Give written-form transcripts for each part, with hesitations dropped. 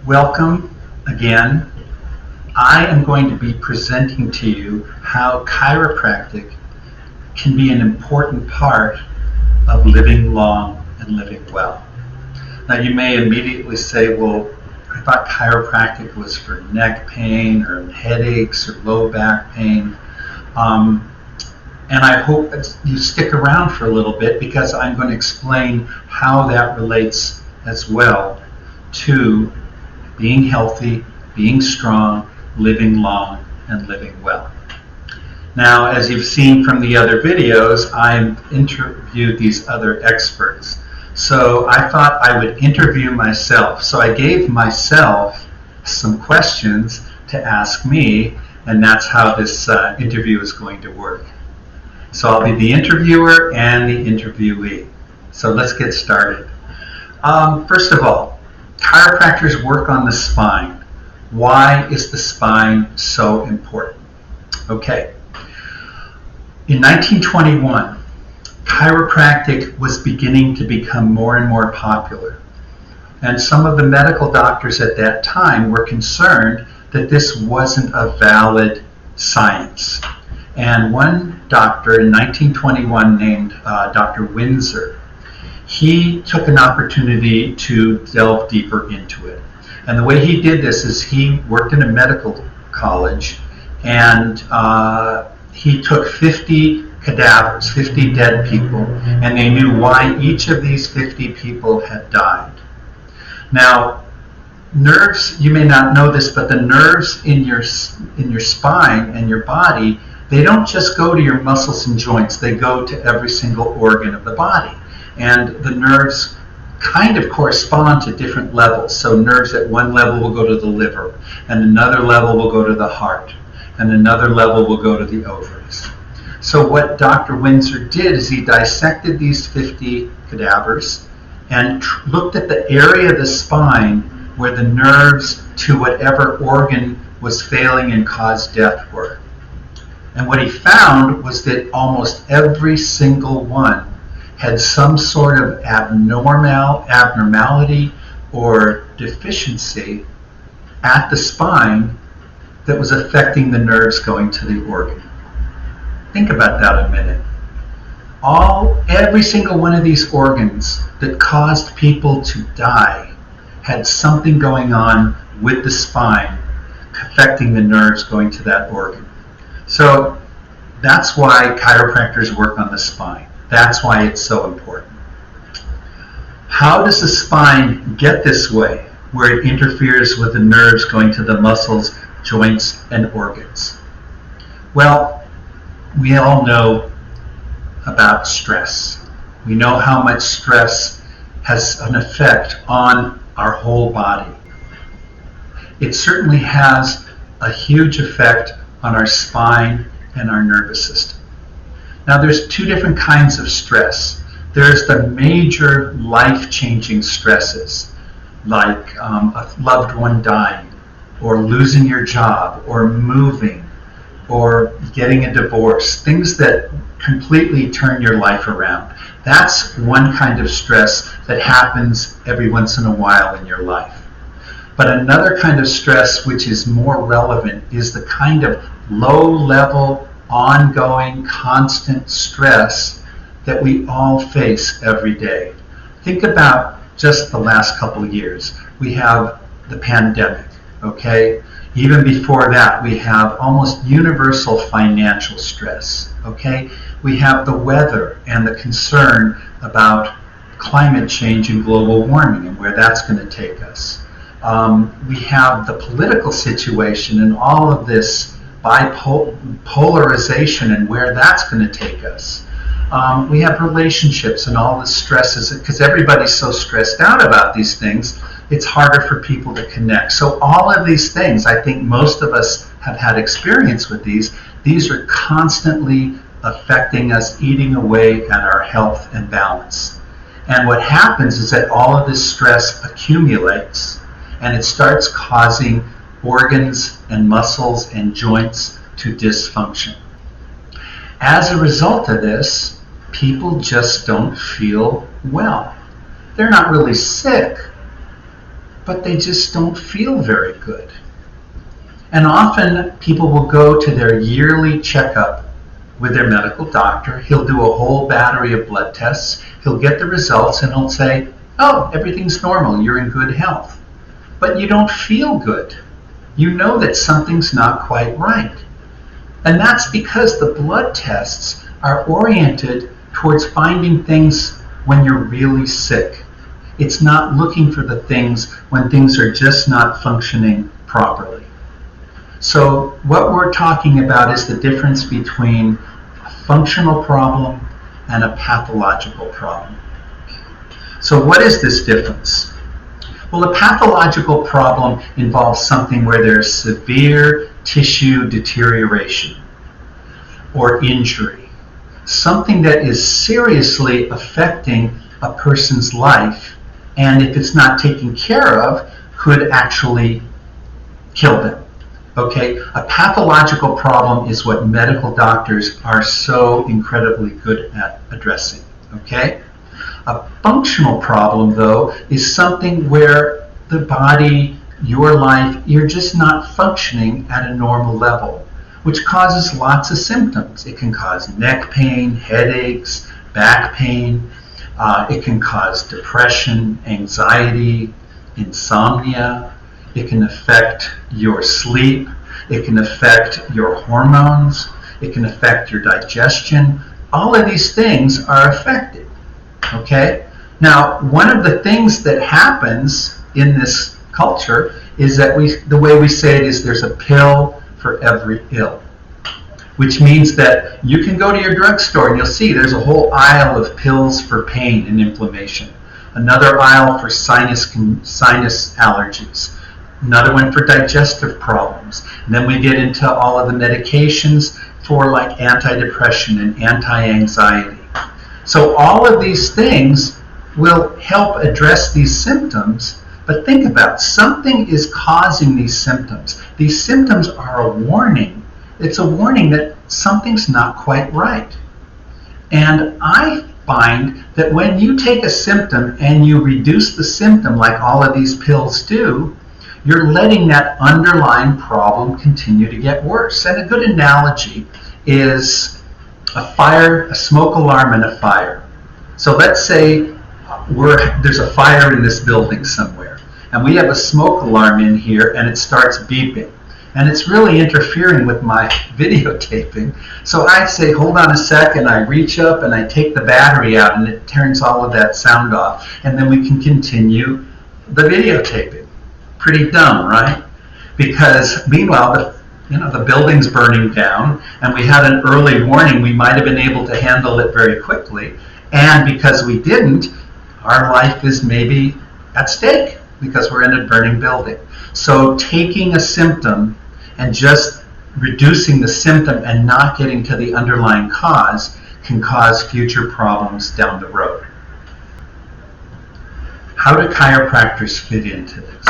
Welcome again. I am going to be presenting to you how chiropractic can be an important part of living long and living well. Now you may immediately say, well, I thought chiropractic was for neck pain or headaches or low back pain. And I hope that you stick around for a little bit because I'm going to explain how that relates as well to being healthy, being strong, living long, and living well. Now, as you've seen from the other videos, I interviewed these other experts. So I thought I would interview myself. So I gave myself some questions to ask me, and that's how this interview is going to work. So I'll be the interviewer and the interviewee. So let's get started. First of all, chiropractors work on the spine. Why is the spine so important? Okay. In 1921, chiropractic was beginning to become more and more popular. And some of the medical doctors at that time were concerned that this wasn't a valid science. And one doctor in 1921 named Dr. Windsor, he took an opportunity to delve deeper into it. And the way he did this is he worked in a medical college and he took 50 cadavers, 50 dead people, and they knew why each of these 50 people had died. Now, nerves, you may not know this, but the nerves in your spine and your body, they don't just go to your muscles and joints, they go to every single organ of the body. And the nerves kind of correspond to different levels. So nerves at one level will go to the liver, and another level will go to the heart, and another level will go to the ovaries. So what Dr. Windsor did is he dissected these 50 cadavers and looked at the area of the spine where the nerves to whatever organ was failing and caused death were. And what he found was that almost every single one had some sort of abnormality or deficiency at the spine that was affecting the nerves going to the organ. Think about that a minute. Every single one of these organs that caused people to die had something going on with the spine affecting the nerves going to that organ. So that's why chiropractors work on the spine. That's why it's so important. How does the spine get this way, where it interferes with the nerves going to the muscles, joints, and organs? Well, we all know about stress. We know how much stress has an effect on our whole body. It certainly has a huge effect on our spine and our nervous system. Now there's two different kinds of stress. There's the major life-changing stresses, like a loved one dying, or losing your job, or moving, or getting a divorce, things that completely turn your life around. That's one kind of stress that happens every once in a while in your life. But another kind of stress which is more relevant is the kind of low-level, ongoing, constant stress that we all face every day. Think about just the last couple of years. We have the pandemic, okay? Even before that, we have almost universal financial stress, okay? We have the weather and the concern about climate change and global warming and where that's going to take us. We have the political situation and all of this polarization and where that's going to take us. We have relationships and all the stresses, because everybody's so stressed out about these things, it's harder for people to connect. So all of these things, I think most of us have had experience with these. These are constantly affecting us, eating away at our health and balance. And what happens is that all of this stress accumulates and it starts causing organs and muscles and joints to dysfunction. As a result of this, people just don't feel well. They're not really sick, but they just don't feel very good. And often people will go to their yearly checkup with their medical doctor. He'll do a whole battery of blood tests. He'll get the results and he'll say, oh, everything's normal, you're in good health. But you don't feel good. You know that something's not quite right. And that's because the blood tests are oriented towards finding things when you're really sick. It's not looking for the things when things are just not functioning properly. So what we're talking about is the difference between a functional problem and a pathological problem. So what is this difference? Well, a pathological problem involves something where there's severe tissue deterioration or injury, something that is seriously affecting a person's life, and if it's not taken care of, could actually kill them. Okay, a pathological problem is what medical doctors are so incredibly good at addressing. Okay, a functional problem, though, is something where the body, your life, you're just not functioning at a normal level, which causes lots of symptoms. It can cause neck pain, headaches, back pain. It can cause depression, anxiety, insomnia. It can affect your sleep. It can affect your hormones. It can affect your digestion. All of these things are affected. Okay? Now, one of the things that happens in this culture is that the way we say it is there's a pill for every ill, which means that you can go to your drugstore and you'll see there's a whole aisle of pills for pain and inflammation, another aisle for sinus allergies, another one for digestive problems, and then we get into all of the medications for like antidepressant and anti-anxiety. So all of these things will help address these symptoms, but think about it. Something is causing these symptoms. These symptoms are a warning. It's a warning that something's not quite right. And I find that when you take a symptom and you reduce the symptom like all of these pills do, you're letting that underlying problem continue to get worse. And a good analogy is a smoke alarm in a fire. So let's say there's a fire in this building somewhere, and we have a smoke alarm in here, and it starts beeping. And it's really interfering with my videotaping. So I say, hold on a second, I reach up and I take the battery out, and it turns all of that sound off. And then we can continue the videotaping. Pretty dumb, right? Because meanwhile, the building's burning down, and we had an early warning. We might have been able to handle it very quickly. And because we didn't, our life is maybe at stake because we're in a burning building. So taking a symptom and just reducing the symptom and not getting to the underlying cause can cause future problems down the road. How do chiropractors fit into this?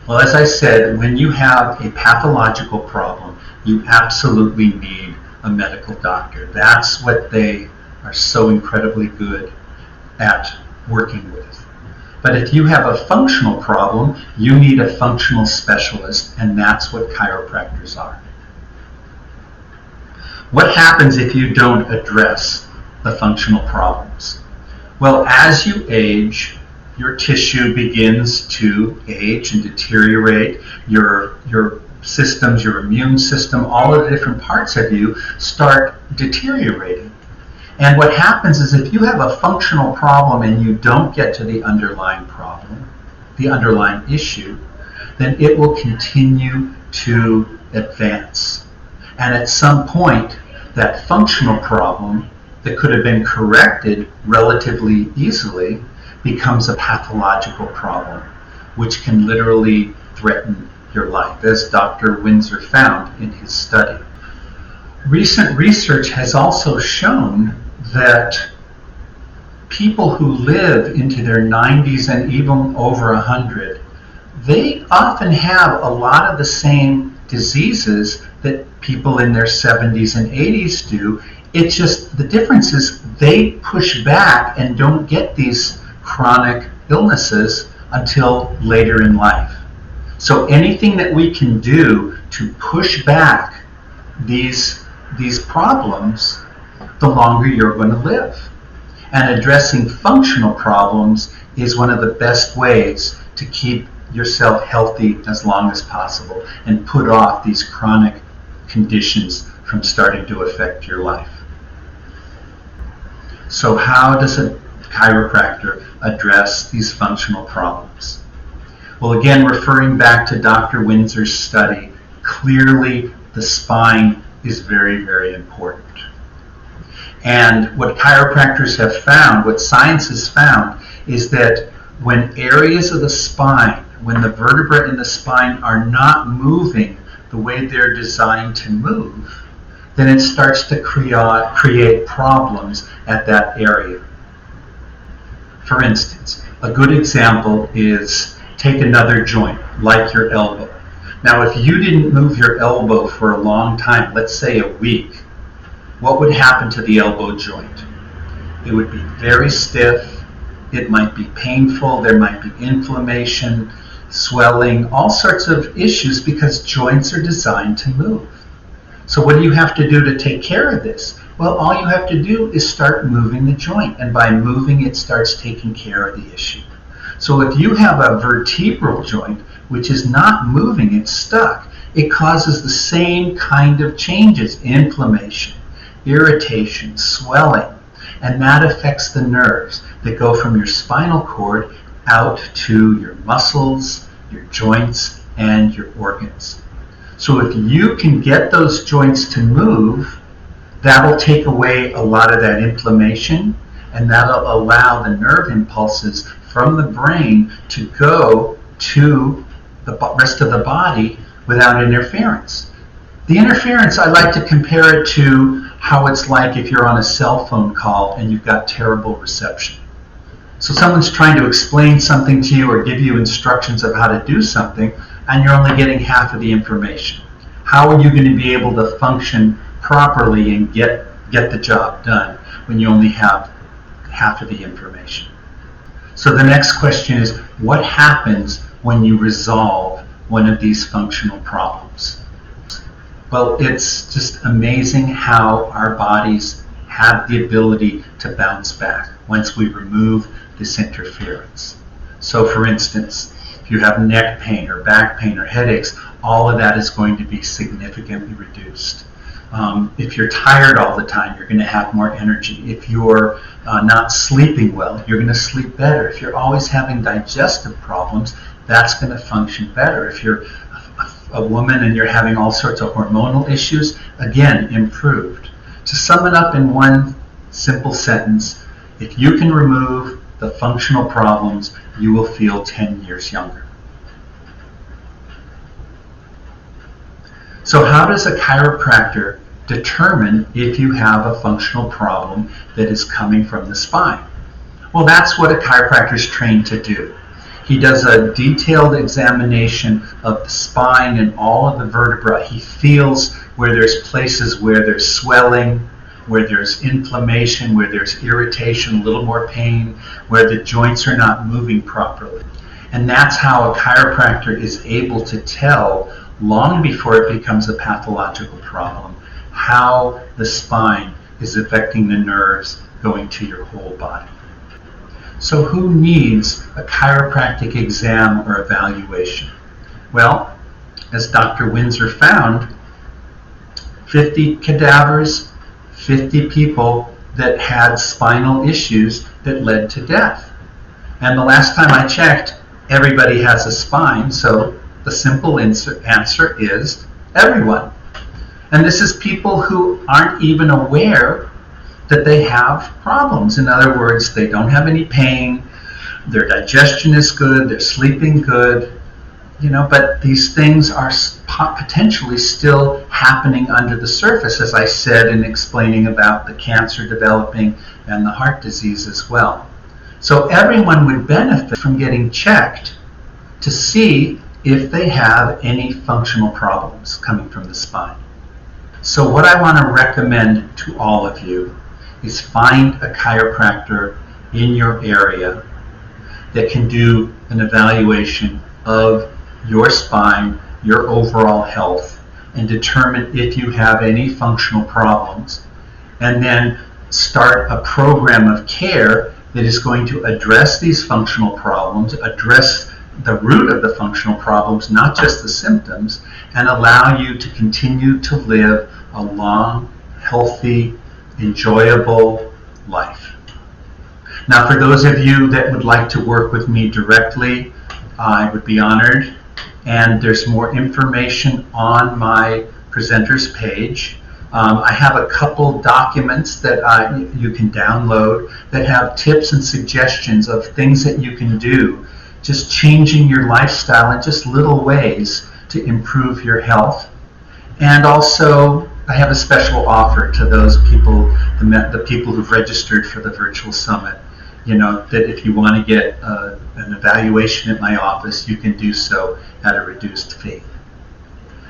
Well, as I said, when you have a pathological problem, you absolutely need a medical doctor. That's what they are so incredibly good at working with. But if you have a functional problem, you need a functional specialist, and that's what chiropractors are. What happens if you don't address the functional problems? Well, as you age, your tissue begins to age and deteriorate. Your systems, your immune system, all of the different parts of you start deteriorating. And what happens is if you have a functional problem and you don't get to the underlying problem, the underlying issue, then it will continue to advance. And at some point, that functional problem that could have been corrected relatively easily becomes a pathological problem, which can literally threaten your life, as Dr. Windsor found in his study. Recent research has also shown that people who live into their 90s and even over 100, they often have a lot of the same diseases that people in their 70s and 80s do. It's just the difference is they push back and don't get these chronic illnesses until later in life. So anything that we can do to push back these problems, the longer you're going to live. And addressing functional problems is one of the best ways to keep yourself healthy as long as possible and put off these chronic conditions from starting to affect your life. So how does a chiropractor address these functional problems? Well, again, referring back to Dr. Windsor's study, clearly the spine is very, very important. And what chiropractors have found, what science has found, is that when areas of the spine, when the vertebrae in the spine are not moving the way they're designed to move, then it starts to create problems at that area. For instance, a good example is take another joint, like your elbow. Now, if you didn't move your elbow for a long time, let's say a week, what would happen to the elbow joint? It would be very stiff, it might be painful, there might be inflammation, swelling, all sorts of issues because joints are designed to move. So what do you have to do to take care of this? Well, all you have to do is start moving the joint, and by moving it starts taking care of the issue. So if you have a vertebral joint which is not moving, it's stuck, it causes the same kind of changes, inflammation, irritation, swelling, and that affects the nerves that go from your spinal cord out to your muscles, your joints, and your organs. So if you can get those joints to move, that'll take away a lot of that inflammation, and that'll allow the nerve impulses from the brain to go to the rest of the body without interference. The interference, I like to compare it to how it's like if you're on a cell phone call and you've got terrible reception. So someone's trying to explain something to you or give you instructions of how to do something, and you're only getting half of the information. How are you going to be able to function properly and get the job done when you only have half of the information? So the next question is, what happens when you resolve one of these functional problems? Well, it's just amazing how our bodies have the ability to bounce back once we remove this interference. So for instance, if you have neck pain or back pain or headaches, all of that is going to be significantly reduced. If you're tired all the time, you're going to have more energy. If you're not sleeping well, you're going to sleep better. If you're always having digestive problems, that's going to function better. If you're a woman and you're having all sorts of hormonal issues, again, improved. To sum it up in one simple sentence, if you can remove the functional problems, you will feel 10 years younger. So how does a chiropractor determine if you have a functional problem that is coming from the spine? Well, that's what a chiropractor is trained to do. He does a detailed examination of the spine and all of the vertebrae. He feels where there's places where there's swelling, where there's inflammation, where there's irritation, a little more pain, where the joints are not moving properly. And that's how a chiropractor is able to tell, long before it becomes a pathological problem, how the spine is affecting the nerves going to your whole body. So who needs a chiropractic exam or evaluation? Well, as Dr. Windsor found, 50 cadavers, 50 people that had spinal issues that led to death. And the last time I checked, everybody has a spine, so the simple answer is everyone. And this is people who aren't even aware that they have problems. In other words, they don't have any pain, their digestion is good, they're sleeping good, but these things are potentially still happening under the surface, as I said in explaining about the cancer developing and the heart disease as well. So everyone would benefit from getting checked to see if they have any functional problems coming from the spine. So what I want to recommend to all of you is find a chiropractor in your area that can do an evaluation of your spine, your overall health, and determine if you have any functional problems, and then start a program of care that is going to address these functional problems, address the root of the functional problems, not just the symptoms, and allow you to continue to live a long, healthy, enjoyable life. Now, for those of you that would like to work with me directly, I would be honored. And there's more information on my presenters page. I have a couple documents that you can download that have tips and suggestions of things that you can do, just changing your lifestyle in just little ways to improve your health. And also, I have a special offer to those people, the people who've registered for the virtual summit. You know, that if you want to get an evaluation at my office, you can do so at a reduced fee.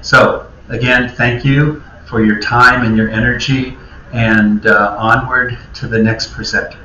So, again, thank you for your time and your energy, and onward to the next presenter.